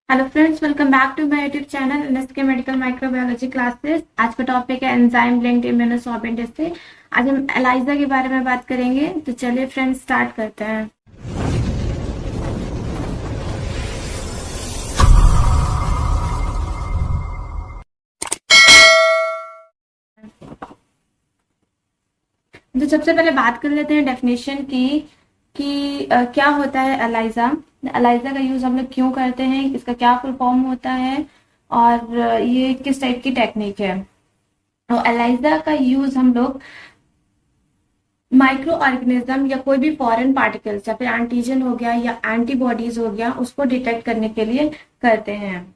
Hello friends, welcome back to my YouTube channel NSK medical microbiology classes. आज का topic है enzyme linked immunosorbent से। आज हम एलाइजा के बारे में बात करेंगे। तो चलिए फ्रेंड्स, स्टार्ट करते हैं। तो सबसे पहले बात कर लेते हैं डेफिनेशन की कि क्या होता है एलाइजा। एलाइजा का यूज हम लोग क्यों करते हैं, इसका क्या फुल फॉर्म होता है और ये किस टाइप की टेक्निक है। तो एलाइजा का यूज हम लोग माइक्रो ऑर्गेनिज्म या कोई भी फॉरेन पार्टिकल्स या फिर एंटीजन हो गया या एंटीबॉडीज हो गया, उसको डिटेक्ट करने के लिए करते हैं।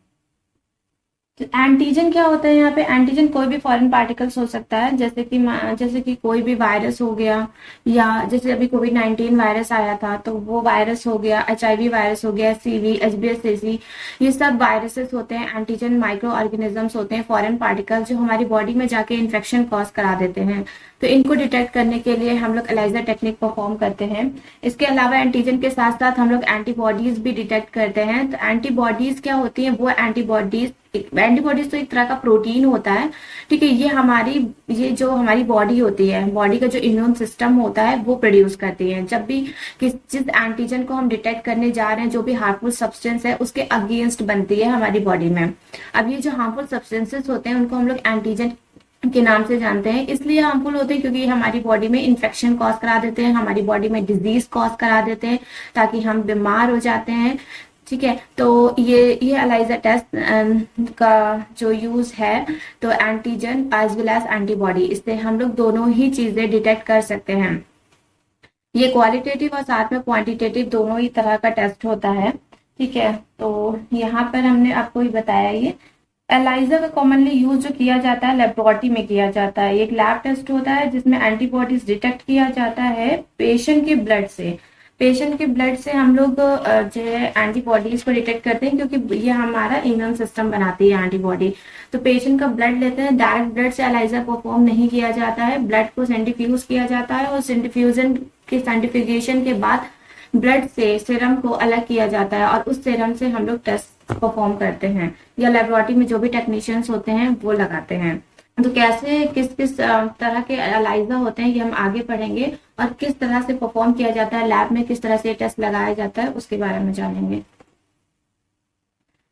तो एंटीजन क्या होता है? यहाँ पे एंटीजन कोई भी फॉरेन पार्टिकल्स हो सकता है, जैसे कि कोई भी वायरस हो गया, या जैसे अभी कोविड-19 वायरस आया था तो वो वायरस हो गया, HIV वायरस हो गया, CV, HBsAg, ये सब वायरसेस होते हैं। एंटीजन माइक्रो ऑर्गेनिजम्स होते हैं, फॉरेन पार्टिकल्स जो हमारी बॉडी में जाके इन्फेक्शन कॉज करा देते हैं। तो इनको डिटेक्ट करने के लिए हम लोग एलाइजा टेक्निक परफॉर्म करते हैं। इसके अलावा एंटीजन के साथ साथ हम लोग एंटीबॉडीज भी डिटेक्ट करते हैं। तो एंटीबॉडीज क्या होती है? वो एंटीबॉडीज तो एक तरह का प्रोटीन होता है, ठीक है। ये जो हमारी बॉडी होती है, बॉडी का जो इम्यून सिस्टम होता है, वो प्रोड्यूस करती है। जब भी जिस एंटीजन को हम डिटेक्ट करने जा रहे हैं, जो भी हार्मफुल सब्सटेंस है, उसके अगेंस्ट बनती है हमारी बॉडी में। अब ये जो हार्मफुल सब्सटेंसेस होते हैं, उनको हम लोग एंटीजन के नाम से जानते हैं। इसलिए हार्मफुल होते हैं क्योंकि ये हमारी बॉडी में इन्फेक्शन कॉज करा देते हैं, हमारी बॉडी में डिजीज कॉज करा देते हैं, ताकि हम बीमार हो जाते हैं, ठीक है। तो ये एलाइजा टेस्ट का जो यूज है, तो antigen as well as antibody, इससे हम लोग दोनों ही चीजें डिटेक्ट कर सकते हैं। ये क्वालिटेटिव और साथ में क्वांटिटेटिव दोनों ही तरह का टेस्ट होता है, ठीक है। तो यहाँ पर हमने आपको ही बताया। ये एलाइजा का कॉमनली यूज जो किया जाता है, लेबोरेटरी में किया जाता है। एक लैब टेस्ट होता है जिसमें एंटीबॉडीज डिटेक्ट किया जाता है पेशेंट के ब्लड से। पेशेंट के ब्लड से हम लोग जो है एंटीबॉडीज को डिटेक्ट करते हैं, क्योंकि ये हमारा इम्यून सिस्टम बनाती है एंटीबॉडी। तो पेशेंट का ब्लड लेते हैं, डायरेक्ट ब्लड से एलाइजा परफॉर्म नहीं किया जाता है। ब्लड को सेंट्रीफ्यूज किया जाता है और सेंट्रीफ्यूगेशन के बाद ब्लड से सीरम को अलग किया जाता है और उस सीरम से हम लोग टेस्ट परफॉर्म करते हैं, या लेबोरेटरी में जो भी टेक्नीशियंस होते हैं वो लगाते हैं। तो कैसे किस किस तरह के एलाइजा होते हैं, ये हम आगे पढ़ेंगे, और किस तरह से परफॉर्म किया जाता है लैब में, किस तरह से टेस्ट लगाया जाता है, उसके बारे में जानेंगे।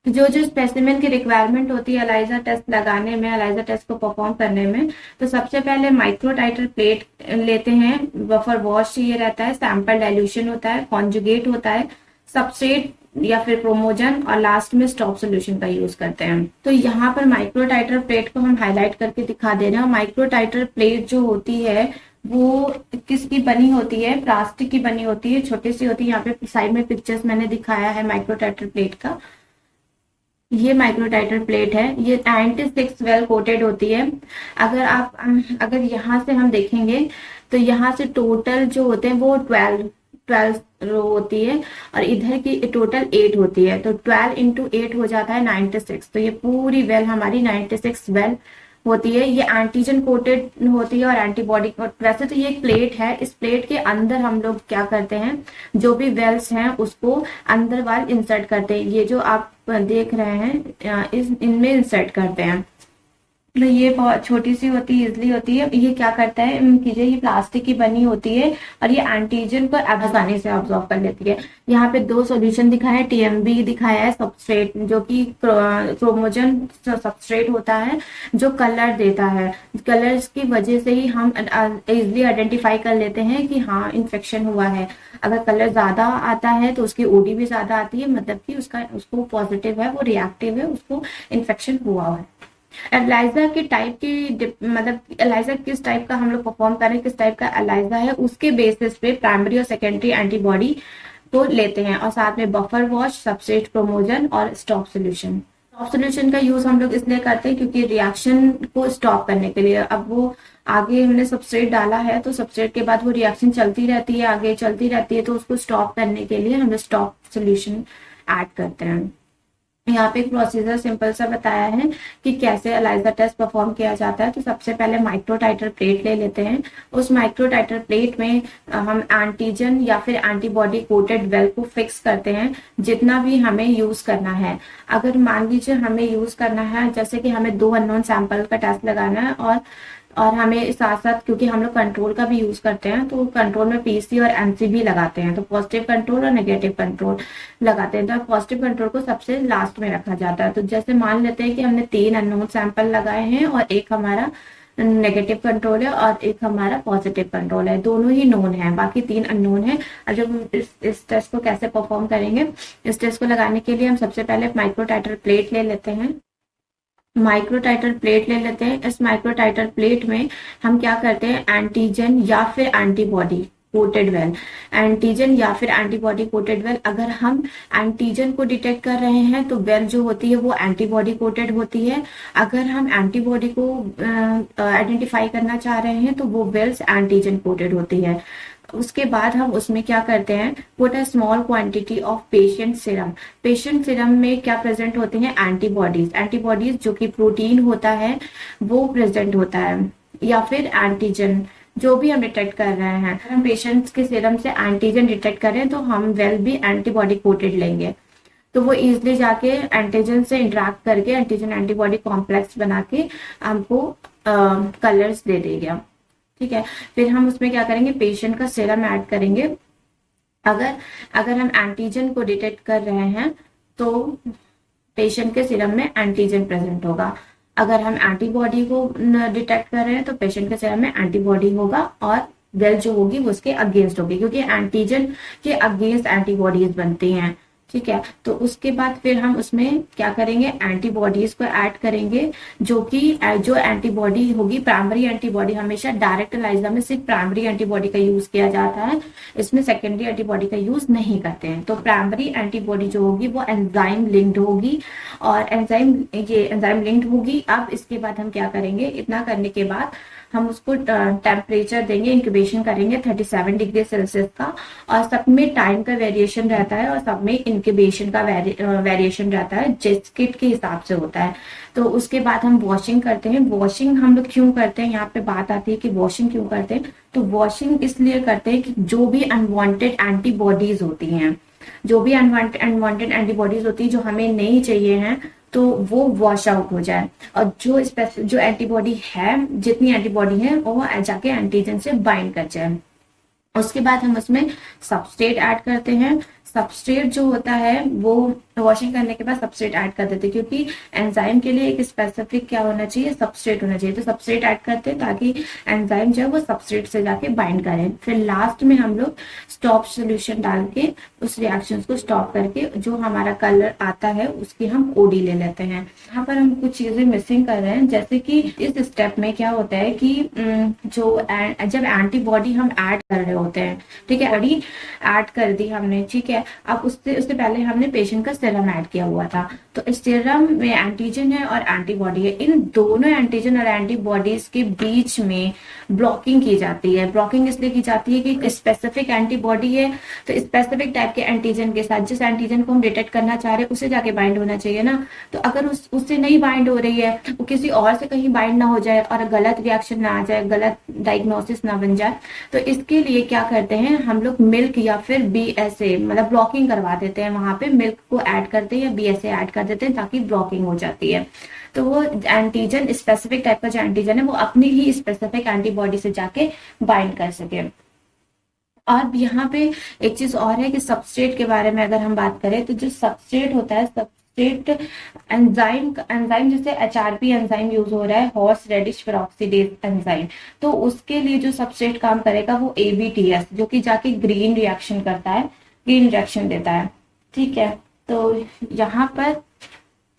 जो जो स्पेसिमेन की रिक्वायरमेंट होती है एलाइजा टेस्ट लगाने में, एलाइजा टेस्ट को परफॉर्म करने में, तो सबसे पहले माइक्रो टाइटर प्लेट लेते हैं। बफर वॉश चाहिए रहता है, सैंपल डाइल्यूशन होता है, कॉन्जुगेट होता है, सबस्ट्रेट या फिर प्रोमोजन, और लास्ट में स्टॉप सोल्यूशन का यूज करते हैं। तो यहाँ पर माइक्रो टाइटर प्लेट को हम हाईलाइट करके दिखा दे रहे हैं। माइक्रो टाइटर प्लेट जो होती है वो किसकी बनी होती है? प्लास्टिक की बनी होती है, छोटी सी होती है। यहाँ पे साइड में पिक्चर्स मैंने दिखाया है माइक्रो टाइटर प्लेट का। ये माइक्रो टाइटर प्लेट है, ये 96 वेल कोटेड होती है। अगर यहाँ से हम देखेंगे तो यहाँ से टोटल जो होते हैं वो 12 रो होती है, और इधर की टोटल 8 होती है। तो 12 इंटू 8 हो जाता है 96। तो ये पूरी वेल हमारी 96 वेल होती है। ये एंटीजन कोटेड होती है और एंटीबॉडी। वैसे तो ये एक प्लेट है, इस प्लेट के अंदर हम लोग क्या करते हैं, जो भी वेल्स हैं उसको अंदर वाल इंसर्ट करते हैं। ये जो आप देख रहे हैं इनमें इंसर्ट करते हैं। तो ये बहुत छोटी सी होती है, इजली होती है। ये क्या करता है कीजिए, ये प्लास्टिक की बनी होती है और ये एंटीजन को आसानी से ऑब्जॉर्व कर लेती है। यहाँ पे 2 सॉल्यूशन दिखाया है, TMB दिखाया है, सबस्ट्रेट जो कि क्रोमोजन सबस्ट्रेट होता है जो कलर देता है। कलर्स की वजह से ही हम इजली आइडेंटिफाई कर लेते हैं कि हाँ इन्फेक्शन हुआ है। अगर कलर ज्यादा आता है तो उसकी OD भी ज्यादा आती है, मतलब कि उसको पॉजिटिव है, वो रिएक्टिव है, उसको इन्फेक्शन हुआ है। एलाइजा की टाइप की मतलब एलाइजा किस टाइप का हम लोग परफॉर्म करें, किस टाइप का एलाइजा है, उसके बेसिस पे प्राइमरी और सेकेंडरी एंटीबॉडी को लेते हैं, और साथ में बफर वॉश, सबस्ट्रेट प्रोमोजन और स्टॉप सोल्यूशन। स्टॉप सोल्यूशन का यूज हम लोग इसलिए करते हैं क्योंकि रिएक्शन को स्टॉप करने के लिए, अब वो आगे हमने सबस्ट्रेट डाला है तो सबस्ट्रेट के बाद वो रिएक्शन चलती रहती है, आगे चलती रहती है, तो उसको स्टॉप करने के लिए हम स्टॉप सोल्यूशन ऐड करते हैं। यहाँ पे एक प्रोसीजर सिंपल सा बताया है कि कैसे एलाइजा टेस्ट परफॉर्म किया जाता है। तो सबसे पहले माइक्रो टाइटर प्लेट ले लेते हैं। उस माइक्रो टाइटर प्लेट में हम एंटीजन या फिर एंटीबॉडी कोटेड वेल को फिक्स करते हैं, जितना भी हमें यूज करना है। अगर मान लीजिए हमें यूज करना है, जैसे कि हमें 2 अननोन सैंपल का टेस्ट लगाना है और हमें साथ साथ, क्योंकि हम लोग कंट्रोल का भी यूज करते हैं, तो कंट्रोल में पीसी और एनसी भी लगाते हैं, तो पॉजिटिव कंट्रोल और नेगेटिव कंट्रोल लगाते हैं। तो पॉजिटिव कंट्रोल को सबसे लास्ट में रखा जाता है। तो जैसे मान लेते हैं कि हमने 3 अननोन सैंपल लगाए हैं और एक हमारा नेगेटिव कंट्रोल है और एक हमारा पॉजिटिव कंट्रोल है, दोनों ही नोन है, बाकी 3 अननोन है। अब जब हम इस टेस्ट को कैसे परफॉर्म करेंगे, इस टेस्ट को लगाने के लिए हम सबसे पहले माइक्रो टाइटर प्लेट ले लेते हैं। माइक्रो टाइटर प्लेट ले लेते हैं। इस माइक्रो टाइटर प्लेट में हम क्या करते हैं, एंटीजन या फिर एंटीबॉडी कोटेड वेल, एंटीजन या फिर एंटीबॉडी कोटेड वेल। अगर हम एंटीजन को डिटेक्ट कर रहे हैं तो वेल जो होती है वो एंटीबॉडी कोटेड होती है। अगर हम एंटीबॉडी को आइडेंटिफाई करना चाह रहे हैं तो वो वेल्स एंटीजन कोटेड होती है। उसके बाद हम उसमें क्या करते हैं, put a small quantity of patient serum. Patient serum में क्या प्रेजेंट होते हैं, एंटीबॉडीज। एंटीबॉडीज जो कि प्रोटीन होता है वो प्रेजेंट होता है, या फिर एंटीजन जो भी हम डिटेक्ट कर रहे हैं। अगर हम पेशेंट्स के सीरम से एंटीजन डिटेक्ट करें तो हम वेल भी एंटीबॉडी कोटेड लेंगे, तो वो इजिली जाके एंटीजन से इंटरेक्ट करके एंटीजन एंटीबॉडी कॉम्प्लेक्स बना के हमको कलर्स दे देगा। ठीक है, फिर हम उसमें क्या करेंगे, पेशेंट का सीरम ऐड करेंगे। अगर हम एंटीजन को डिटेक्ट कर रहे हैं तो पेशेंट के सीरम में एंटीजन प्रेजेंट होगा। अगर हम एंटीबॉडी को डिटेक्ट कर रहे हैं तो पेशेंट के सीरम में एंटीबॉडी होगा और वेल जो होगी वो उसके अगेंस्ट होगी, क्योंकि एंटीजन के अगेंस्ट एंटीबॉडीज बनती हैं। ठीक है, तो उसके बाद फिर हम उसमें क्या करेंगे, एंटीबॉडीज को ऐड करेंगे, जो एंटीबॉडी होगी, प्राइमरी एंटीबॉडी। हमेशा डायरेक्ट एलाइजा में सिर्फ प्राइमरी एंटीबॉडी का यूज किया जाता है, इसमें सेकेंडरी एंटीबॉडी का यूज नहीं करते हैं। तो प्राइमरी एंटीबॉडी जो होगी वो एंजाइम लिंक्ड होगी और एंजाइम लिंक्ड होगी। अब इसके बाद हम क्या करेंगे, इतना करने के बाद हम उसको टेम्परेचर देंगे, इंक्यूबेशन करेंगे 37 डिग्री सेल्सियस का, और सब में टाइम का वेरिएशन रहता है और सब में इंक्यूबेशन का वेरिएशन रहता है, जिस किट के हिसाब से होता है। तो उसके बाद हम वॉशिंग करते हैं। वॉशिंग हम लोग क्यों करते हैं, यहाँ पे बात आती है कि वॉशिंग क्यों करते हैं। तो वॉशिंग इसलिए करते हैं कि जो भी अनवांटेड एंटीबॉडीज होती हैं, जो भी अनवांटेड एंटीबॉडीज होती है जो हमें नहीं चाहिए हैं, तो वो वॉश आउट हो जाए और जो एंटीबॉडी है, जितनी एंटीबॉडी है वो जाके एंटीजन से बाइंड कर जाए। उसके बाद हम उसमें सबस्ट्रेट ऐड करते हैं। सबस्ट्रेट जो होता है वो वॉशिंग करने के बाद सबस्ट्रेट ऐड कर देते हैं, क्योंकि एंजाइम के लिए एक स्पेसिफिक क्या होना चाहिए, सबस्ट्रेट होना चाहिए। तो सबस्ट्रेट ऐड करते हैं ताकि एंजाइम जो है वो सबस्ट्रेट से जाके बाइंड करें। फिर लास्ट में हम लोग स्टॉप सोल्यूशन डाल के उस रिएक्शन को स्टॉप करके जो हमारा कलर आता है उसकी हम ओडी ले लेते हैं। यहाँ पर हम कुछ चीजें मिसिंग कर रहे हैं, जैसे कि इस स्टेप में क्या होता है कि जब एंटीबॉडी हम ऐड कर रहे होते हैं, ठीक है, बॉडी ऐड कर दी हमने, ठीक है, अब उससे पहले हमने पेशेंट का सीरम ऐड किया हुआ था। तो इस सीरम में एंटीजन है और एंटीबॉडी है, इन दोनों एंटीजन और एंटीबॉडीज के बीच में ब्लॉकिंग की जाती है। ब्लॉकिंग इसलिए की जाती है कि स्पेसिफिक एंटीबॉडी है तो स्पेसिफिक टाइप के एंटीजन के साथ जिस एंटीजन को हम डिटेक्ट करना चाह रहे हैं उसे जाके बाइंड होना चाहिए ना। तो अगर उससे नहीं बाइंड हो रही है, वो किसी और से कहीं बाइंड ना हो जाए और गलत रिएक्शन ना आ जाए, गलत डायग्नोसिस ना बन जाए, तो इसके लिए क्या करते हैं हम लोग, मिल्क या फिर BSA मतलब ब्लॉकिंग करवा देते हैं। वहां पे मिल्क को ऐड करते हैं या BSA ऐड कर देते हैं ताकि ब्लॉकिंग हो जाती है। तो वो एंटीजन, स्पेसिफिक टाइप का जो एंटीजन है वो अपनी ही स्पेसिफिक एंटीबॉडी से जाके बाइंड कर सके। और यहाँ पे एक चीज और है कि सबस्ट्रेट के बारे में अगर हम बात करें तो जो सबस्ट्रेट होता है, सबस्ट्रेट एंजाइम जैसे HRP एंजाइम यूज हो रहा है, हॉर्स रेडिश पेरोक्सीडेज एंजाइम, तो उसके लिए जो सबस्ट्रेट काम करेगा वो ABTS, जो कि जाके ग्रीन रिएक्शन करता है, ग्रीन रिएक्शन देता है। ठीक है, तो यहाँ पर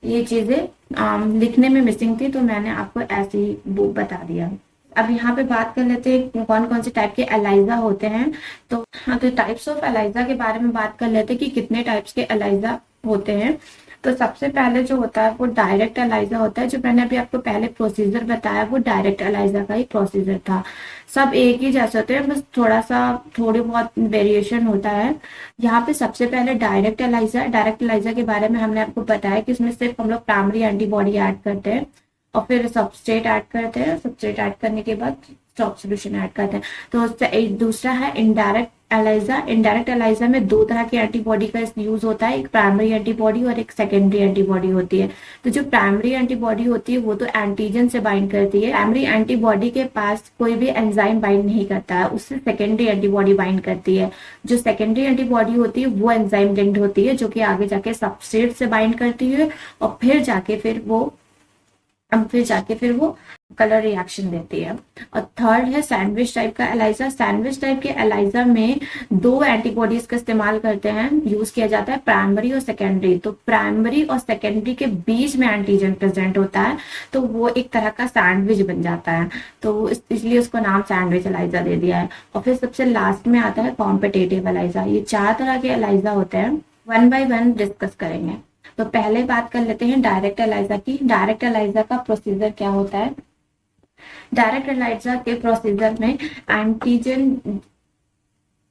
ये चीजें लिखने में मिसिंग थी, तो मैंने आपको ऐसी बुक बता दिया। अब यहाँ पे बात कर लेते हैं कौन कौन से टाइप के एलाइजा होते हैं। तो टाइप्स ऑफ एलाइजा के बारे में बात कर लेते हैं कि कितने टाइप्स के एलाइजा होते हैं। तो सबसे पहले जो होता है वो डायरेक्ट एलाइजा होता है। जो मैंने अभी आपको पहले प्रोसीजर बताया वो डायरेक्ट एलाइजा का ही प्रोसीजर था। सब एक ही जैसे होते हैं, बस थोड़ी बहुत वेरिएशन होता है। यहाँ पे सबसे पहले डायरेक्ट एलाइजा के बारे में हमने आपको बताया कि इसमें सिर्फ हम लोग प्राइमरी एंटीबॉडी ऐड करते हैं और फिर सबस्ट्रेट ऐड करते हैं। सबस्ट्रेट ऐड करने के बाद स्टॉप सोल्यूशन ऐड करते हैं। तो उससे एक दूसरा है इनडायरेक्ट एलाइजा। इनडायरेक्ट एलाइजा में दो तरह की एंटीबॉडी का यूज होता है, एक प्राइमरी एंटीबॉडी और एक सेकेंडरी एंटीबॉडी होती है। तो जो प्राइमरी एंटीबॉडी होती है वो तो एंटीजन से बाइंड करती है। प्राइमरी एंटीबॉडी के पास कोई भी एंजाइम बाइंड नहीं करता है, उससे सेकेंडरी एंटीबॉडी बाइंड करती है। जो सेकेंडरी एंटीबॉडी होती है वो एंजाइम लिंक्ड होती है, जो कि आगे जाके सबस्ट्रेट से बाइंड करती है और फिर जाके फिर वो कलर रिएक्शन देती है। और थर्ड है सैंडविच टाइप का एलाइजा। सैंडविच टाइप के एलाइजा में दो एंटीबॉडीज का इस्तेमाल करते हैं, यूज किया जाता है, प्राइमरी और सेकेंडरी। तो प्राइमरी और सेकेंडरी के बीच में एंटीजन प्रेजेंट होता है, तो वो एक तरह का सैंडविच बन जाता है, तो इसलिए उसको नाम सैंडविच एलाइजा दे दिया है। और फिर सबसे लास्ट में आता है कॉम्पिटेटिव एलाइजा। ये 4 तरह के एलाइजा होते हैं, वन बाय वन डिस्कस करेंगे। तो पहले बात कर लेते हैं डायरेक्ट एलाइजा की। डायरेक्ट एलाइजा का प्रोसीजर क्या होता है? डायरेक्ट एलाइजा के प्रोसीजर में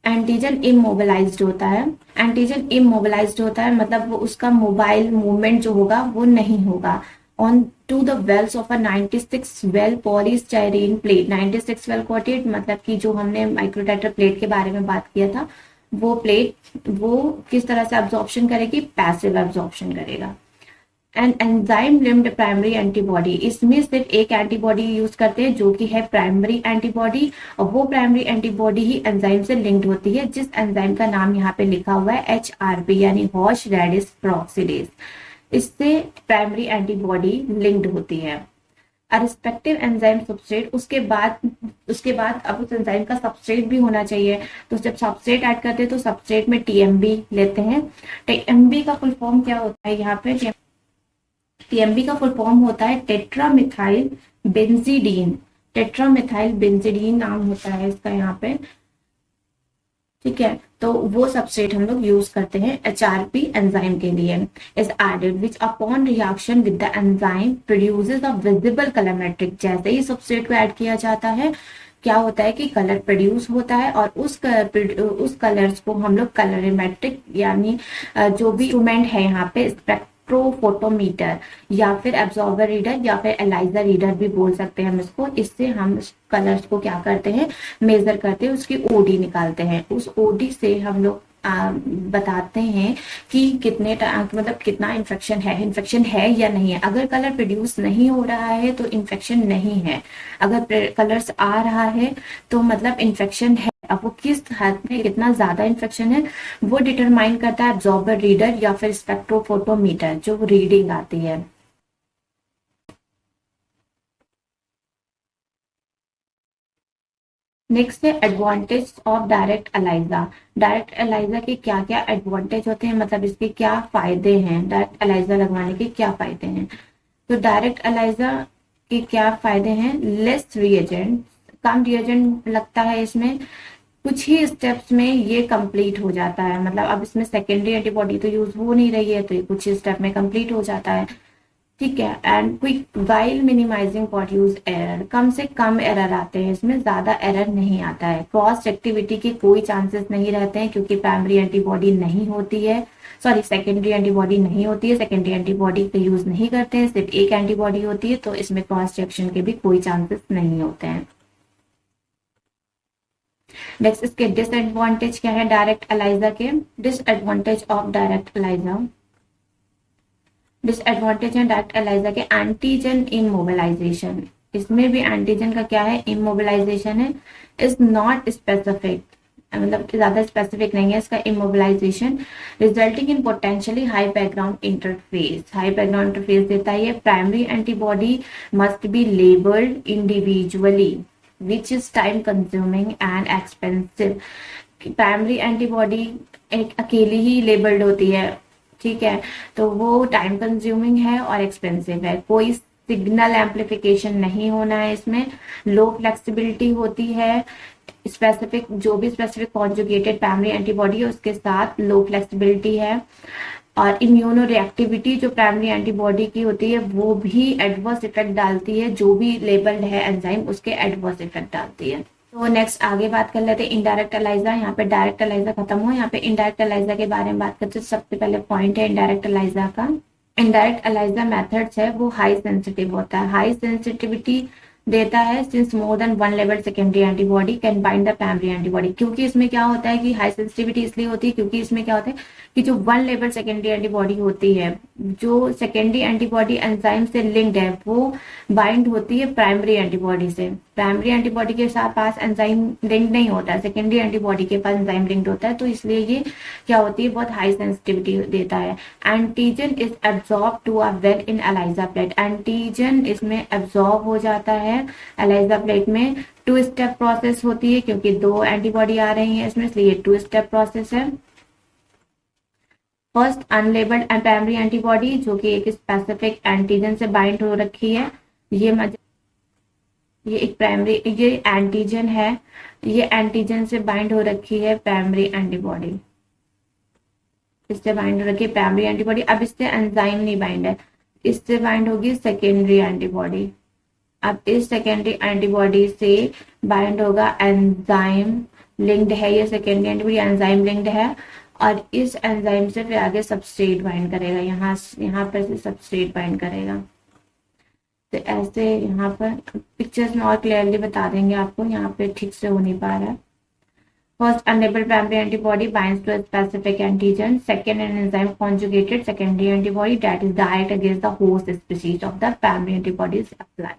एंटीजन इमोबिलाइज्ड होता है। एंटीजन इमोबिलाइज्ड होता है मतलब वो उसका मोबाइल मूवमेंट जो होगा वो नहीं होगा। On to the wells of a 96 well polystyrene plate. 96 well coated मतलब कि जो हमने माइक्रोटाइटर प्लेट के बारे में बात किया था, वो प्लेट वो किस तरह से अब्जॉर्प्शन करेगी? पैसिव अब्जॉर्प्शन करेगा। And enzyme linked primary antibody, इसमें सिर्फ एक एंटीबॉडी यूज करते हैं जो कि है प्राइमरी एंटीबॉडी, और वो प्राइमरी एंटीबॉडी ही एंजाइम से लिंक्ड होती है, जिस एंजाइम का नाम यहाँ पे लिखा हुआ है HRP यानी हॉश रेडिस पेरोक्सिडेज। इससे प्राइमरी एंटीबॉडी लिंक्ड होती है। रिस्पेक्टिव एंजाइम सबस्ट्रेट, उसके बाद अब उस एंजाइम का सबस्ट्रेट भी होना चाहिए। तो जब सबस्ट्रेट ऐड करते हैं तो सबस्ट्रेट में TMB लेते हैं। TMB का फुल फॉर्म क्या होता है? यहाँ पे TMB का फुल फॉर्म होता है टेट्रामिथाइल बेंजीडीन। टेट्रामिथाइल बेंजीडीन नाम होता है इसका यहाँ पे, ठीक है। तो वो सबस्ट्रेट हम लोग यूज करते हैं HRP एंजाइम के लिए। Is added which upon reaction with the enzyme produces a visible colour matrix. जैसे ही सबस्ट्रेट को ऐड किया जाता है क्या होता है कि कलर प्रोड्यूस होता है, और उस कलर्स को हम लोग कलरीमेट्रिक यानी जो भी इंस्ट्रूमेंट है यहाँ पे स्पेक्ट्रोफोटोमीटर या फिर एब्जॉर्बर रीडर या फिर एलाइजा रीडर भी बोल सकते हैं हम इसको, इससे हम कलर्स को क्या करते हैं? मेजर करते हैं, उसकी OD निकालते हैं। उस OD से हम लोग बताते हैं कि कितना इन्फेक्शन है या नहीं है। अगर कलर प्रोड्यूस नहीं हो रहा है तो इन्फेक्शन नहीं है, अगर कलर्स आ रहा है तो मतलब इन्फेक्शन है। अब वो किस हद में कितना ज्यादा इन्फेक्शन है वो डिटरमाइन करता है एब्जॉर्बर रीडर या फिर स्पेक्ट्रोफोटोमीटर जो रीडिंग आती है। नेक्स्ट है advantage of direct ELISA. Direct ELISA के क्या क्या एडवांटेज होते हैं, मतलब इसके क्या फायदे हैं, डायरेक्ट एलाइजा लगवाने के क्या फायदे हैं। तो डायरेक्ट एलाइजा के क्या फायदे हैं? लेस रिएजेंट, कम रिएजेंट लगता है इसमें, कुछ ही स्टेप्स में ये कंप्लीट हो जाता है। मतलब अब इसमें सेकेंडरी एंटीबॉडी तो यूज हो नहीं रही है, तो ये कुछ ही स्टेप में कंप्लीट हो जाता है, ठीक है। And quick while minimising produce error, कम से कम एरर आते हैं इसमें, ज्यादा एरर नहीं आता है। क्रॉस एक्टिविटी के कोई चांसेस नहीं रहते हैं क्योंकि प्राइमरी एंटीबॉडी नहीं होती है, सेकेंडरी एंटीबॉडी नहीं होती है, सेकेंडरी एंटीबॉडी का यूज नहीं करते हैं, सिर्फ एक एंटीबॉडी होती है, तो इसमें क्रॉस रिएक्शन के भी कोई चांसेस नहीं होते हैं। नेक्स्ट इसके डिसएडवांटेज क्या है डायरेक्ट एलाइजा के? Disadvantage of direct ELISA, disadvantage है डायरेक्ट एलाइजा के एंटीजन इमोबिलाइजेशन। इसमें भी एंटीजन का क्या है? इमोबिलाइजेशन है। इज नॉट स्पेसिफिक, मतलब ज्यादा स्पेसिफिक नहीं है इसका immobilization, resulting in potentially high background interface. High background interface देता है ये। Primary antibody must be labelled individually which is time consuming and expensive. Primary antibody एक अकेली ही लेबल्ड होती है, ठीक है, तो वो टाइम कंज्यूमिंग है और एक्सपेंसिव है। कोई सिग्नल एम्पलीफिकेशन नहीं होना है इसमें, लो फ्लेक्सिबिलिटी होती है। जो भी स्पेसिफिक कॉन्जुगेटेड प्राइमरी एंटीबॉडी है उसके साथ लो फ्लेक्सिबिलिटी है। और इम्यूनो रिएक्टिविटी जो प्राइमरी एंटीबॉडी की होती है वो भी एडवर्स इफेक्ट डालती है, जो भी लेबल्ड है एंजाइम उसके एडवर्स इफेक्ट डालती है। तो नेक्स्ट आगे बात कर लेते हैं इनडायरेक्ट एलाइजा। यहाँ पे डायरेक्ट एलाइजा खत्म हो, यहाँ पे इनडायरेक्ट एलाइजा के बारे में बात करते हैं। सबसे पहले पॉइंट है इनडायरेक्ट एलाइजा का। इनडायरेक्ट एलाइजा मेथड्स है वो हाई सेंसिटिव होता है, हाई सेंसिटिविटी देता है since more than one level secondary antibody can bind the primary antibody. क्योंकि इसमें क्या होता है कि हाई सेंसिटिविटी इसलिए होती है क्योंकि इसमें क्या होता है कि जो वन लेवल सेकेंडरी एंटीबॉडी होती है, जो सेकेंडरी एंटीबॉडी एंजाइम से लिंक्ड है वो बाइंड होती है प्राइमरी एंटीबॉडी से। प्राइमरी एंटीबॉडी के साथ पास एंजाइम लिंक नहीं होता है, सेकेंडरी एंटीबॉडी के पास एंजाइम लिंक्ड होता है, तो इसलिए ये क्या होती है बहुत हाई सेंसिटिविटी देता है। Antigen is absorb to a well in ELISA plate. Antigen इसमें एब्जॉर्ब हो जाता है एलाइजा प्लेट में। टू स्टेप प्रोसेस होती है क्योंकि दो एंटीबॉडी आ रही है इसमें, इसलिए टू स्टेप प्रोसेस है। फर्स्ट अनलेबल्ड प्राइमरी एंटीबॉडी जो कि एक स्पेसिफिक एंटीजन से बाइंड हो रखी है, ये एक प्राइमरी ये एंटीजन है, ये एंटीजन से बाइंड हो रखी है प्राइमरी एंटीबॉडी, इससे बाइंड हो रखी है प्राइमरी एंटीबॉडी। अब इससे एंजाइम नहीं बाइंड है, इससे बाइंड होगी सेकेंडरी एंटीबॉडी। अब इस सेकेंडरी एंटीबॉडी से बाइंड होगा एंजाइम लिंक्ड है, ये सेकेंडरी एंटीबॉडी एंजाइम लिंक्ड है और इस एंजाइम से फिर आगे सबस्ट्रेट बाइंड करेगा, यहाँ पर से सबस्ट्रेट बाइंड करेगा। तो ऐसे यहाँ पर पिक्चर्स में और क्लियरली बता देंगे आपको, यहाँ पे ठीक से हो नहीं पा रहा है। First, unlabeled primary antibody binds to a specific antigen. Second, an enzyme conjugated secondary antibody that is direct against the host species of the primary antibody is applied.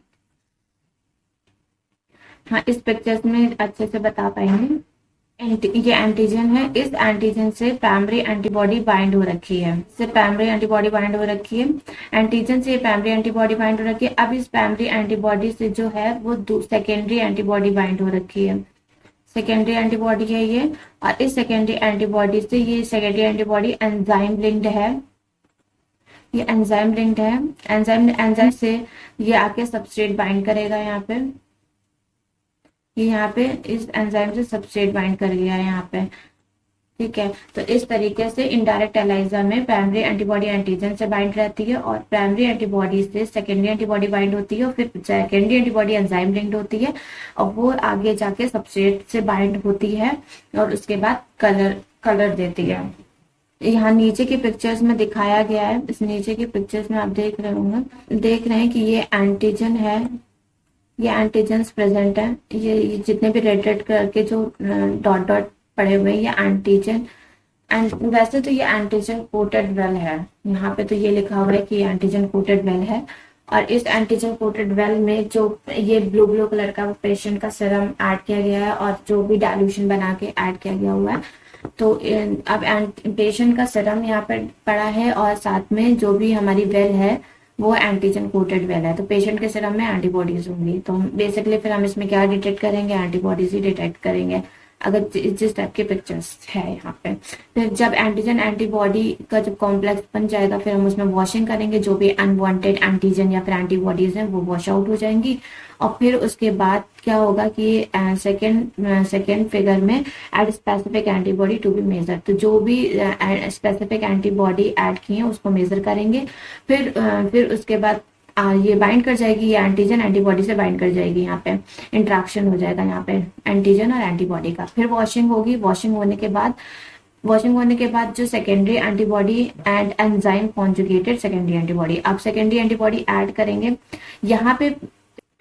हाँ, इस पिक्चर्स में अच्छे से बता पाएंगे। ये एंटीजन है, इस एंटीजन से प्राइमरी एंटीबॉडी बाइंड हो रखी है, इससे प्राइमरी एंटीबॉडी बाइंड हो रखी है, एंटीजन से प्राइमरी एंटीबॉडी बाइंड हो रखी है। अब इस प्राइमरी एंटीबॉडी से जो है वो सेकेंडरी एंटीबॉडी बाइंड हो रखी है, सेकेंडरी एंटीबॉडी है ये, और इस सेकेंडरी एंटीबॉडी से ये सेकेंडरी एंटीबॉडी एंजाइम लिंक्ड है, ये एंजाइम लिंक्ड है। एंजाइम से ये आके सबस्ट्रेट बाइंड करेगा, यहाँ पे ये यहाँ पे इस एंजाइम से सबस्ट्रेट बाइंड कर गया है यहाँ पे, ठीक है। तो इस तरीके से इनडायरेक्ट एलाइजा में प्राइमरी एंटीबॉडी एंटीजन से बाइंड रहती है और प्राइमरी एंटीबॉडी से सेकेंडरी एंटीबॉडी बाइंड होती है और फिर सेकेंडरी एंटीबॉडी एंजाइम लिंक्ड होती है और वो आगे जाके सबस्ट्रेट से बाइंड होती है और उसके बाद कलर देती है। यहाँ नीचे के पिक्चर्स में दिखाया गया है, इस नीचे के पिक्चर्स में आप देख रहे हैं कि ये एंटीजन है, ये एंटीजन प्रेजेंट है, ये जितने भी रेड रेड कलर के जो डॉट डॉट पड़े हुए ये एंटीजन। एंड वैसे तो ये एंटीजन कोटेड वेल है, यहाँ पे तो ये लिखा हुआ है कि ये एंटीजन कोटेड वेल है और इस एंटीजन कोटेड वेल में जो ये ब्लू कलर का पेशेंट का सीरम ऐड किया गया है और जो भी डाइल्यूशन बना के ऐड किया गया हुआ है। तो अब पेशेंट का सीरम यहाँ पर पड़ा है और साथ में जो भी हमारी वेल है वो एंटीजन कोटेड वेल है, तो पेशेंट के सीरम में एंटीबॉडीज होंगी। तो बेसिकली फिर हम इसमें क्या डिटेक्ट करेंगे, एंटीबॉडीज ही डिटेक्ट करेंगे अगर जिस टाइप के पिक्चर्स है यहाँ पे। फिर जब एंटीजन एंटीबॉडी का जब कॉम्प्लेक्स बन जाएगा फिर हम उसमें वॉशिंग करेंगे, जो भी अनवांटेड एंटीजन या फिर एंटीबॉडीज हैं वो वॉश आउट हो जाएंगी और फिर उसके बाद क्या होगा कि सेकेंड फिगर में add specific antibody to be measure, तो जो भी स्पेसिफिक एंटीबॉडी ऐड की है उसको मेजर करेंगे। फिर उसके बाद ये बाइंड कर जाएगी, ये एंटीजन एंटीबॉडी से बाइंड कर जाएगी, यहाँ पे इंट्रैक्शन हो जाएगा यहाँ पे एंटीजन और एंटीबॉडी का। फिर वॉशिंग होगी, वॉशिंग होने के बाद जो secondary antibody and enzyme conjugated secondary antibody, अब सेकेंडरी एंटीबॉडी ऐड करेंगे। यहाँ पे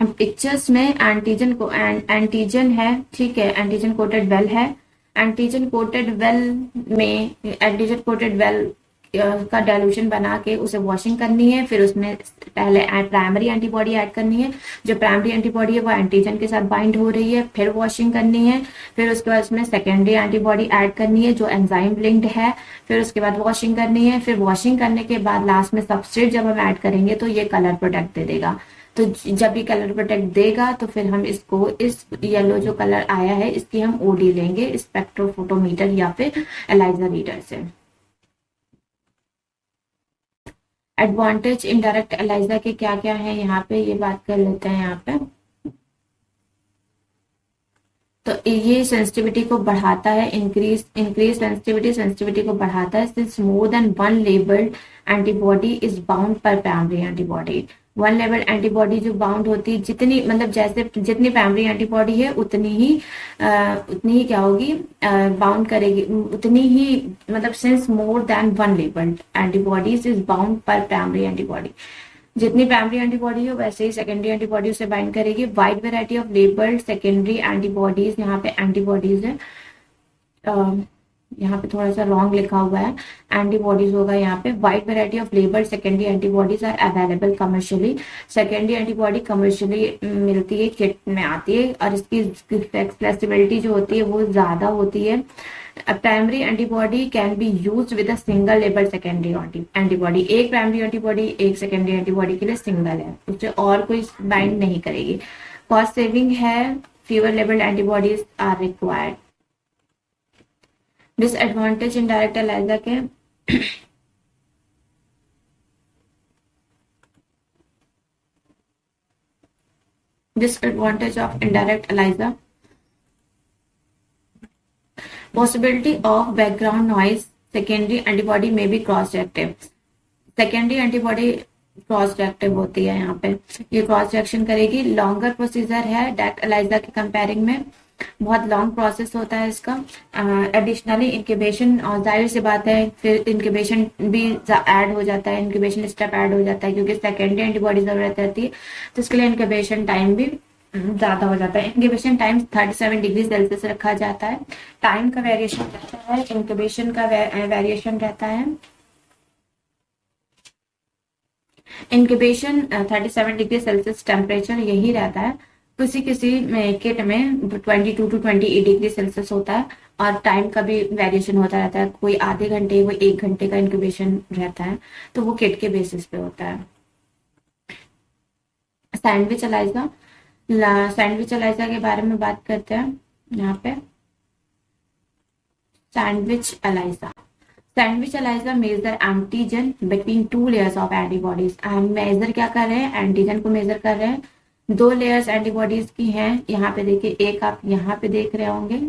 पिक्चर्स में एंटीजन है, ठीक है, एंटीजन कोटेड वेल है। एंटीजन कोटेड वेल का डाइल्यूशन बना के उसे वॉशिंग करनी है, फिर उसमें पहले प्राइमरी एंटीबॉडी ऐड करनी है, जो प्राइमरी एंटीबॉडी है वो एंटीजन के साथ बाइंड हो रही है, फिर वॉशिंग करनी है, फिर उसके बाद उसमें सेकेंडरी एंटीबॉडी ऐड करनी है जो एंजाइम लिंक्ड है, फिर उसके बाद वॉशिंग करनी है। फिर वॉशिंग करने के बाद लास्ट में सबस्ट्रेट जब हम ऐड करेंगे तो ये कलर प्रोटेक्ट दे देगा। तो जब ये कलर प्रोटेक्ट देगा तो फिर हम इसको इस येलो जो कलर आया है इसकी हम ओडी लेंगे स्पेक्ट्रोफोटोमीटर या फिर एलाइजा रीडर से। एडवांटेज इनडायरेक्ट एलाइजा के क्या क्या है यहाँ पे ये बात कर लेते हैं यहाँ पे। तो ये सेंसिटिविटी को बढ़ाता है, इंक्रीज सेंसिटिविटी को बढ़ाता है, since more than one labelled antibody is bound per primary antibody. One लेवल एंटीबॉडी जो बाउंड होती है, जितनी मतलब जैसे जितनी प्राइमरी एंटीबॉडी है उतनी ही क्या होगी, बाउंड करेगी, उतनी ही मतलब since more than one labelled antibodies is bound per primary antibody. जितनी प्राइमरी एंटीबॉडी हो वैसे ही सेकेंडरी एंटीबॉडी उसे बाइंड करेगी। Wide variety of labelled secondary antibodies, यहाँ पे एंटीबॉडीज है, यहाँ पे थोड़ा सा रॉन्ग लिखा हुआ है, एंटीबॉडीज होगा यहाँ पे। Wide variety of labelled secondary antibodies are available commercially. Secondary antibody commercially मिलती है, किट में आती है, और इसकी फ्लेक्सिबिलिटी जो होती है वो ज्यादा होती है। Primary antibody can be use with a single label secondary antibody. एक प्राइमरी एंटीबॉडी एक सेकेंडरी एंटीबॉडी के लिए सिंगल है, उससे और कोई बाइंड नहीं करेगी। कॉस्ट सेविंग है, fewer labelled antibodies are required. Disadvantage indirect ELISA के, disadvantage of indirect ELISA, possibility of background noise, secondary antibody may be cross reactive। secondary antibody cross reactive होती है, यहाँ पे ये क्रॉस रिएक्शन करेगी। लॉन्गर प्रोसीजर है direct ELISA के comparing में, बहुत लॉन्ग प्रोसेस होता है इसका। एडिशनली इंक्यूबेशन, और जाहिर सी बात है फिर इंक्यूबेशन भी ऐड हो जाता है, इंक्यूबेशन स्टेप ऐड हो जाता है, क्योंकि सेकेंडरी एंटीबॉडी जरूरत रहती है, तो इसके लिए इंक्यूबेशन टाइम भी ज्यादा हो जाता है। इंक्यूबेशन टाइम 37 डिग्री सेल्सियस रखा जाता है। टाइम का वेरिएशन रहता है, इंक्यूबेशन का वेरिएशन रहता है। इंक्यूबेशन 37 डिग्री सेल्सियस टेम्परेचर यही रहता है। किसी किसी में किट में 22 to 28 डिग्री सेल्सियस होता है, और टाइम का भी वेरिएशन होता रहता है, कोई आधे घंटे कोई 1 घंटे का इंक्यूबेशन रहता है, तो वो किट के बेसिस पे होता है। सैंडविच एलाइजा, सैंडविच एलाइजा के बारे में बात करते हैं यहाँ पे। Sandwich ELISA measure antigen between 2 layers of antibodies. Measure क्या कर रहे हैं, एंटीजन को मेजर कर रहे हैं। 2 लेयर्स एंटीबॉडीज की हैं, यहाँ पे देखिए, एक आप यहाँ पे देख रहे होंगे,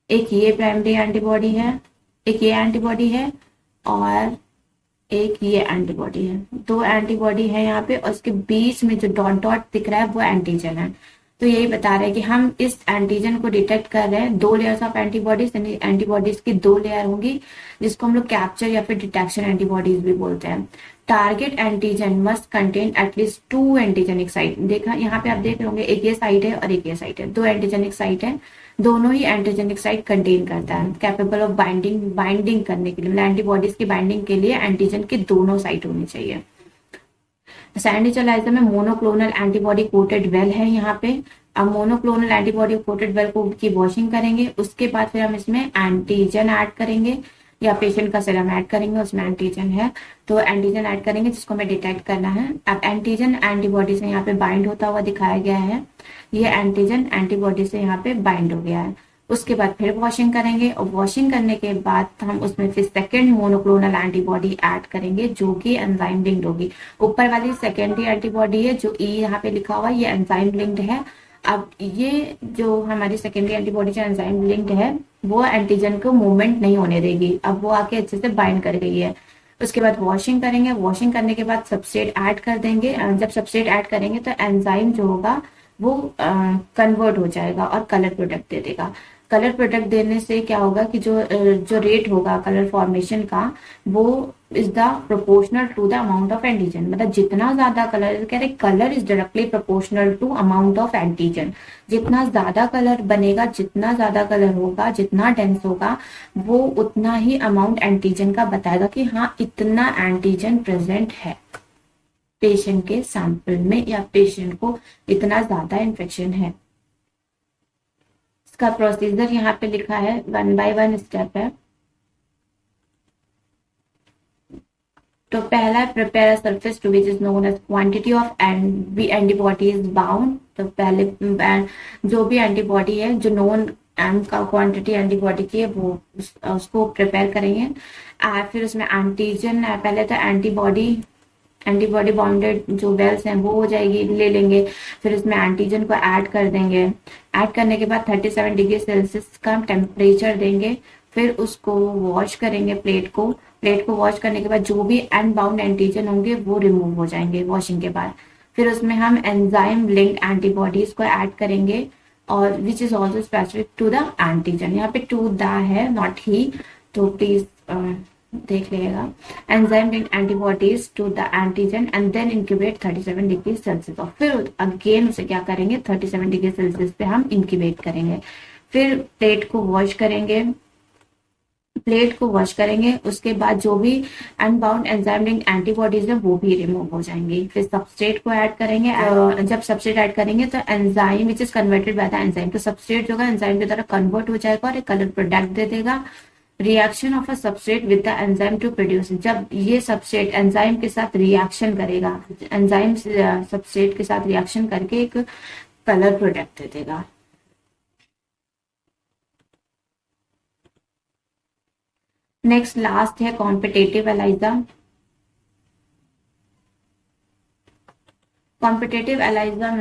एक ये प्राइमरी एंटीबॉडी है, एक ये एंटीबॉडी है, और एक ये एंटीबॉडी है। 2 एंटीबॉडी है यहाँ पे, और उसके बीच में जो डॉट डॉट दिख रहा है वो एंटीजन है। तो यही बता रहे हैं कि हम इस एंटीजन को डिटेक्ट कर रहे हैं। 2 लेयर्स ऑफ एंटीबॉडीज, एंटीबॉडीज की 2 लेयर होंगी, जिसको हम लोग कैप्चर या फिर डिटेक्शन एंटीबॉडीज भी बोलते हैं। Target antigen must contain at least 2 antigenic site. देखा यहाँ पे आप देख रहे होंगे, एक ये साइट है और एक ये साइट है, 2 एंटीजेनिक साइट है, दोनों ही एंटीजेनिक साइट कंटेन करता है। कैपेबल ऑफ बाइंडिंग करने के लिए, मतलब एंटीबॉडीज की बाइंडिंग के लिए एंटीजन की दोनों साइट होनी चाहिए। सैंडविच एलाइजा में मोनोक्लोनल एंटीबॉडी कोटेड वेल है यहाँ पे। अब मोनोक्लोनल एंटीबॉडी कोटेड वेल को की वॉशिंग करेंगे, उसके बाद फिर हम इसमें एंटीजन ऐड करेंगे, या पेशेंट का सीरम ऐड करेंगे, उसमें एंटीजन है तो एंटीजन ऐड करेंगे, जिसको हमें डिटेक्ट करना है। अब एंटीजन एंटीबॉडी से यहाँ पे बाइंड होता हुआ दिखाया गया है, ये एंटीजन एंटीबॉडी से यहाँ पे बाइंड हो गया है। उसके बाद फिर वॉशिंग करेंगे, और वॉशिंग करने के बाद हम उसमें फिर सेकेंड मोनोक्लोनल एंटीबॉडी ऐड करेंगे, जो कि एंजाइम लिंक्ड होगी। ऊपर वाली सेकेंडरी एंटीबॉडी है, जो ई यहाँ पे लिखा हुआ है, ये एंजाइम लिंक्ड है। अब ये जो हमारी सेकेंडरी एंटीबॉडी जो एंजाइम लिंक्ड है, वो एंटीजन को मूवमेंट नहीं होने देगी, अब वो आके अच्छे से बाइंड कर गई है। उसके बाद वॉशिंग करेंगे, वॉशिंग करने के बाद सबस्ट्रेट ऐड कर देंगे। जब सबस्ट्रेट ऐड करेंगे तो एंजाइम जो होगा वो कन्वर्ट हो जाएगा और कलर प्रोडक्ट दे देगा। कलर प्रोडक्ट देने से क्या होगा कि जो रेट होगा कलर फॉर्मेशन का, वो is the proportional to the amount of antigen. मतलब जितना ज्यादा कलर, कह रहे colour is directly proportional to amount of antigen. जितना ज्यादा कलर बनेगा, जितना ज्यादा कलर होगा, जितना डेंस होगा, वो उतना ही अमाउंट एंटीजन का बताएगा कि हाँ इतना एंटीजन प्रेजेंट है पेशेंट के सैंपल में, या पेशेंट को इतना ज्यादा इन्फेक्शन है। इसका प्रोसीजर यहाँ पे लिखा है, 1 by 1 स्टेप है। तो पहला है prepare a surface to which is known as quantity of antibody is bound. तो पहले जो भी एंटीबॉडी है, जो नोन एम का क्वांटिटी एंटीबॉडी की है, वो उसको प्रिपेयर करेंगे। फिर उसमें एंटीजन, पहले तो एंटीबॉडी बाउंडेड जो वेल्स हैं वो हो जाएगी, ले लेंगे। फिर इसमें एंटीजन को ऐड कर देंगे। ऐड करने के बाद 37 डिग्री सेल्सियस का टेम्परेचर देंगे। फिर उसको वॉश करेंगे प्लेट को वॉश करने के बाद जो भी अनबाउंड एंटीजन होंगे वो रिमूव हो जाएंगे वॉशिंग के बाद। फिर उसमें हम एंजाइम लिंक्ड एंटीबॉडीज को ऐड करेंगे और which is also specific to the antigen. यहाँ पे टू द है, नॉट ही, तो प्लीज देख लीजिएगा। Enzyme linked antibodies to the antigen and then incubate 37 degree Celsius. और फिर अगेन उसे क्या करेंगे, 37 डिग्री सेल्सियस पे हम इंक्यूबेट करेंगे। फिर प्लेट को वॉश करेंगे। उसके बाद जो भी अनबाउंड एंजाइम लिंक्ड एंटीबॉडीज है वो भी रिमूव हो जाएंगी। फिर सबस्ट्रेट को ऐड करेंगे। जब सबस्ट्रेट ऐड करेंगे तो enzyme which is converted by the enzyme, तो सबस्ट्रेट जो है एंजाइम की तरह कन्वर्ट हो जाएगा और एक कलर प्रोडक्ट दे देगा। Reaction of a substrate with the enzyme to produce, जब ये सबस्ट्रेट एंजाइम के साथ रिएक्शन करेगा, एंजाइम सबस्ट्रेट के साथ रिएक्शन करके एक कलर प्रोडक्ट दे देगा। नेक्स्ट लास्ट है कॉम्पिटेटिव एलाइजा। कॉम्पिटेटिव एलाइजा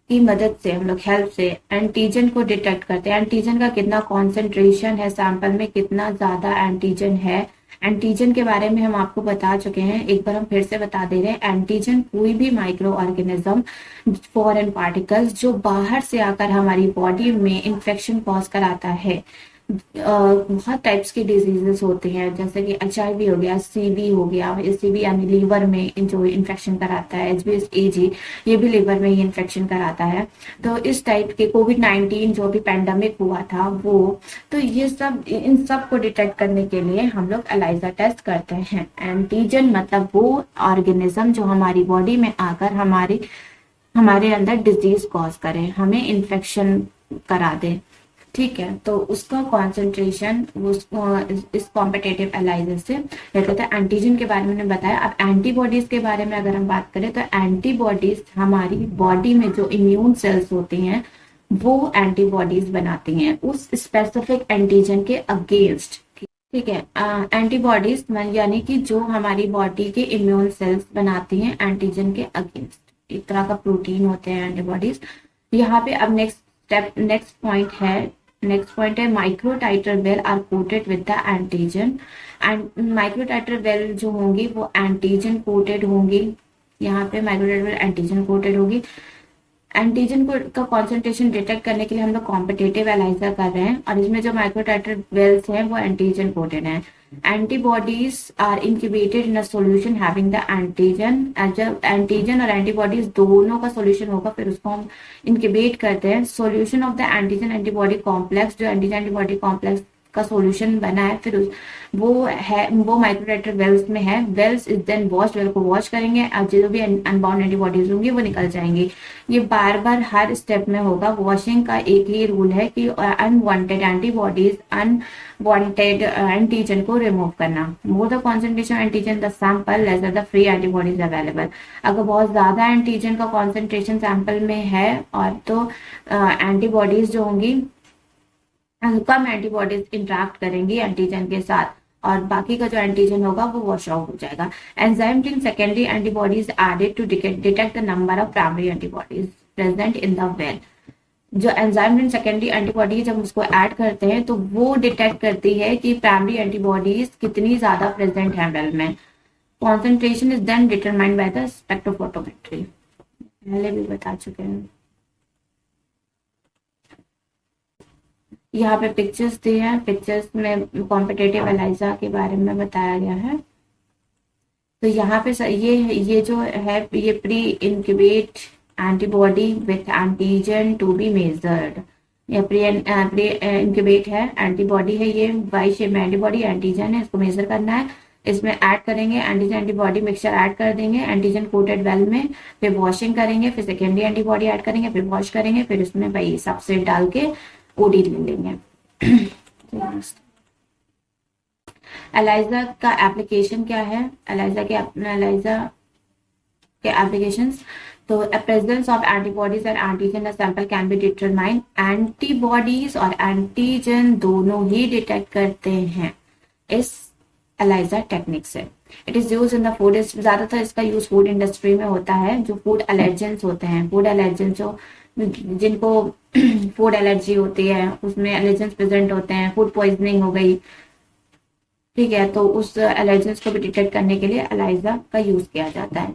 की मदद से हम लोग हेल्प से एंटीजन को डिटेक्ट करते हैं। एंटीजन का कितना कॉन्सेंट्रेशन है सैंपल में, कितना ज्यादा एंटीजन है। एंटीजन के बारे में हम आपको बता चुके हैं, एक बार हम फिर से बता दे रहे हैं। एंटीजन कोई भी माइक्रो ऑर्गेनिज्म, फॉरेन पार्टिकल्स जो बाहर से आकर हमारी बॉडी में इंफेक्शन कॉज कराता है। बहुत टाइप्स के डिजीजेस होते हैं, जैसे कि HIV हो गया, CV हो गया, CV यानी लीवर में जो इन्फेक्शन कराता है, HBsAg ये भी लीवर में ही इन्फेक्शन कराता है। तो इस टाइप के COVID-19 जो भी पैंडेमिक हुआ था वो, तो ये सब, इन सब को डिटेक्ट करने के लिए हम लोग एलाइजा टेस्ट करते हैं। एंटीजन मतलब वो ऑर्गेनिज्म जो हमारी बॉडी में आकर हमारे अंदर डिजीज कॉज करे, हमें इन्फेक्शन करा दे, ठीक है। तो उसका कॉन्सेंट्रेशन इस कॉम्पिटेटिव एलाइजा से रहता है। एंटीजन के बारे में मैंने बताया। अब एंटीबॉडीज के बारे में अगर हम बात करें तो एंटीबॉडीज हमारी बॉडी में जो इम्यून सेल्स होती हैं वो एंटीबॉडीज बनाती हैं उस स्पेसिफिक एंटीजन के अगेंस्ट, ठीक है। एंटीबॉडीज यानी कि जो हमारी बॉडी के इम्यून सेल्स बनाती हैं एंटीजन के अगेंस्ट, एक तरह का प्रोटीन होते हैं एंटीबॉडीज। यहाँ पे अब नेक्स्ट पॉइंट है micro titre well are coated with the antigen. And micro titre well जो होंगी वो एंटीजन कोटेड होंगी। यहाँ पे micro titre well antigen coated होगी। एंटीजन का कॉन्सेंट्रेशन डिटेक्ट करने के लिए हम लोग कॉम्पिटेटिव एलाइजा कर रहे हैं और इसमें जो माइक्रोटाइटर वेल्स हैं वो एंटीजन कोटेड हैं। Antibodies are incubated in a solution having the antigen. जब एंटीजन और एंटीबॉडीज दोनों का सॉल्यूशन होगा फिर उसको हम इंक्यूबेट करते हैं। Solution of the antigen antibody complex, जो एंटीजन एंटीबॉडी कॉम्प्लेक्स का सॉल्यूशन बना है फिर वो माइक्रोटाइटर वेल्स में है। Wells is then wash, well को वॉश करेंगे और जो भी अनबाउंड एंटीबॉडीज होंगी वो निकल जाएंगी। ये बार बार हर स्टेप में होगा। वॉशिंग का एक ही रूल है कि अनवांटेड एंटीबॉडीज, अनवांटेड एंटीजन को रिमूव करना। More the concentration antigen the sample lesser the free antibodies available. अगर बहुत ज्यादा एंटीजन का कॉन्सेंट्रेशन सैंपल में है और तो एंटीबॉडीज जो होंगी कम एंटीबॉडीज इंटरेक्ट करेंगी एंटीजन के साथ और बाकी का जो एंटीजन होगा वो वॉश आउट हो जाएगा। Enzyme linked secondary antibodies added to detect the number of primary antibodies present in the well. जो एंजाइम लिंक्ड सेकेंडरी एंटीबॉडी जब उसको ऐड करते हैं तो वो डिटेक्ट करती है कि प्राइमरी एंटीबॉडीज कितनी ज्यादा प्रेजेंट है वेल में। Concentration is then determined by the spectrophotometry, पहले भी बता चुके हैं। यहाँ पे पिक्चर्स दिए हैं, पिक्चर्स में कॉम्पिटेटिव एलाइजा के बारे में बताया गया है। तो यहाँ पे ये जो है ये pre incubate antibody with antigen to be measured. ये प्री इंक्यूबेट है, एंटीबॉडी है, ये वाई शेप में एंटीबॉडी एंटीजन है, इसको मेजर करना है। इसमें ऐड करेंगे एंटीजन एंटीबॉडी मिक्सचर ऐड कर देंगे एंटीजन कोटेड वेल में, फिर वॉशिंग करेंगे, फिर सेकेंडरी एंटीबॉडी ऐड करेंगे, फिर वॉश करेंगे, फिर इसमें भाई सबसेट डाल के ओडी ले लेंगे। एलाइजा का एप्लीकेशन क्या है? एलाइजा के एप्लीकेशंस, तो प्रेजेंस ऑफ एंटीबॉडीज और antigen sample can be determine. Antibodies और एंटीजन दोनों ही डिटेक्ट करते हैं इस एलाइजा टेक्निक से। It is use in the food, ज्यादातर इसका यूज फूड इंडस्ट्री में होता है। जो फूड एलर्जेंस होते हैं, फूड एलर्जेंस जो जिनको फूड एलर्जी होती है, उसमें एलर्जेंस प्रेजेंट होते हैं, फूड पॉइजनिंग हो गई, ठीक है, तो उस एलर्जेंस को भी डिटेक्ट करने के लिए एलाइजा का यूज किया जाता है।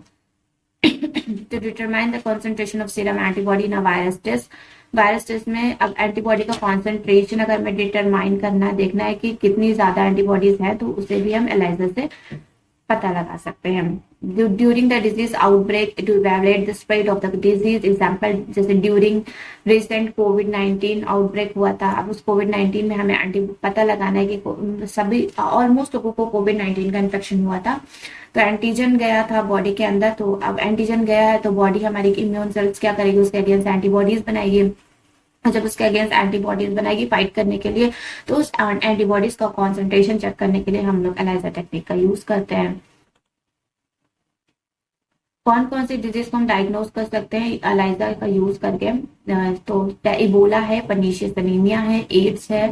To determine the concentration of serum antibody in a virus test, virus test में अब एंटीबॉडी का कॉन्सेंट्रेशन अगर हमें डिटरमाइन करना है, देखना है कि कितनी ज्यादा एंटीबॉडीज है, तो उसे भी हम एलाइजा से पता लगा सकते हैं। During the disease outbreak to evaluate the spread of the disease, example जैसे ड्यूरिंग रिसेंट कोविड-19 आउटब्रेक हुआ था, अब उस कोविड-19 में हमें पता लगाना है कि सभी ऑलमोस्ट लोगों को कोविड-19 का इन्फेक्शन हुआ था, तो एंटीजन गया था बॉडी के अंदर। तो अब एंटीजन गया है तो बॉडी हमारी इम्यून सेल्स क्या करेगी, उसके अगेंस्ट एंटीबॉडीज बनाएगी। जब उसके अगेंस्ट एंटीबॉडीज बनाएगी फाइट करने के लिए, तो उस एंटीबॉडीज का कॉन्सेंट्रेशन चेक करने के लिए हम लोग एलाइजा टेक्निक का यूज करते हैं। कौन कौन सी डिजीज को हम डायग्नोज कर सकते हैं एलाइजा का यूज करके, तो इबोला है, पर्नीशियस एनीमिया है, एड्स है,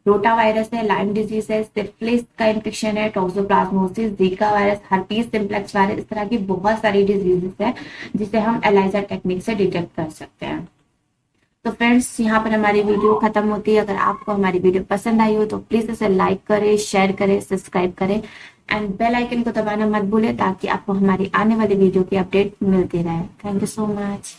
रोटा वायरस है, लाइम डिजीज है, सिफिलिस का इन्फेक्शन है, toxoplasmosis, Zika virus, herpes simplex virus, इस तरह की बहुत सारी डिजीजेस है जिसे हम एलाइजा टेक्निक से डिटेक्ट कर सकते हैं। तो फ्रेंड्स, यहाँ पर हमारी वीडियो खत्म होती है। अगर आपको हमारी वीडियो पसंद आई हो तो प्लीज इसे लाइक करें, शेयर करें, सब्सक्राइब करें एंड बेल आइकन को दबाना मत भूलें, ताकि आपको हमारी आने वाली वीडियो की अपडेट मिलती रहे। Thank you so much.